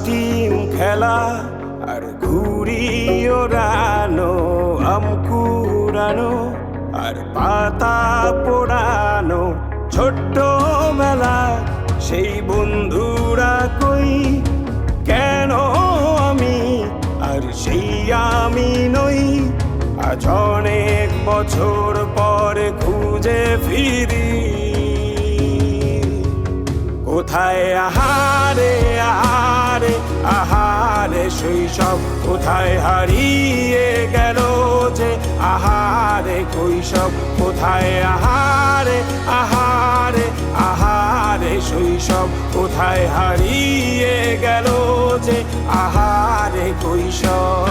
Team খেলা আর ঘুড়ি ওড়ানো, আম কুড়ানো আর পাতা পোড়ানো, ছোট্টবেলা সেই বন্ধুরা কই, কেন আমি আর সেই আমি নই। আজ অনেক বছর পরে খুঁজে ফিরি, কোথায় আহারে আহারে আহারে শৈশব, কোথায় হারিয়ে গেল যে আহারে কৈশব, কোথায় আহারে আহারে আহারে শৈশব, কোথায় হারিয়ে গেল যে আহারে কৈশব।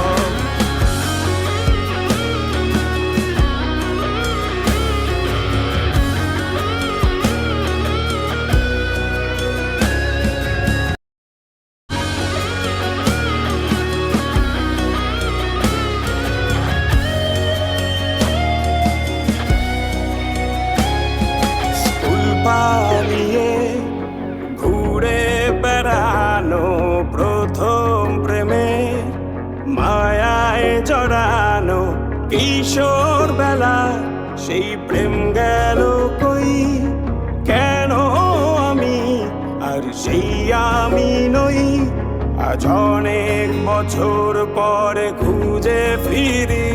পালিয়ে ঘুরে বেড়ানো, প্রথম প্রেমে মায়ায় জড়ানো, কিশোর বেলা সেই প্রেম গেল কই, কেন আমি আর সেই আমি নই। আজ অনেক বছর পরে খুঁজে ফিরি,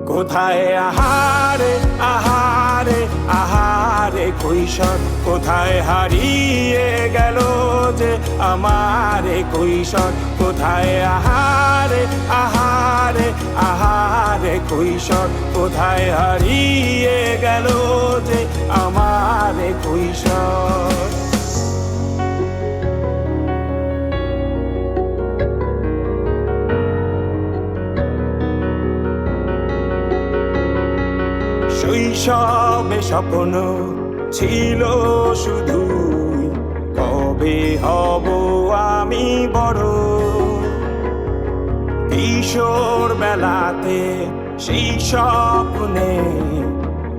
কোথায় আহারে আহারে আহারে কৈশোর, কোথায় হারিয়ে গেল যে আমারে কৈশোর, কোথায় আহারে আহারে আহারে কৈশোর, কোথায় হারিয়ে গেল যে আমারে কৈশোর। শৈশবে স্বপ্ন ছিল শুধু, কবে হব আমি বড়। কিশোর বেলাতে সেই স্বপ্নে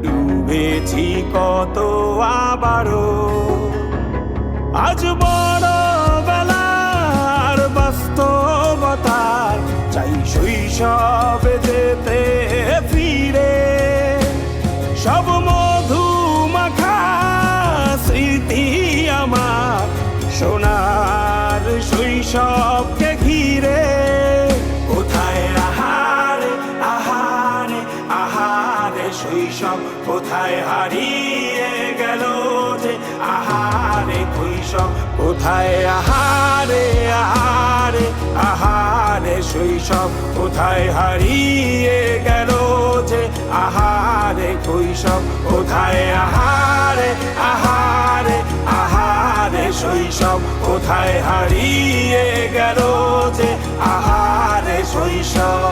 ডুবেছি কত আবারও, আজ বড় বেলার বাস্তবতার চাই শৈশবে যেতে ফিরে। সব মধু মাখা স্মৃতি আমার সোনার শৈশবকে ঘিরে, কোথায় আহারে আহারে আহারে শৈশব, কোথায় হারিয়ে গেল যে আহারে কৈশব, কোথায় আহারে আহারে আহারে শৈশব, কোথায় হারিয়ে গেল যে আহারে কৈশব, কোথায় আহারে আহারে আহারে শৈশব, কোথায় হারিয়ে গেল যে আহারে শৈশব।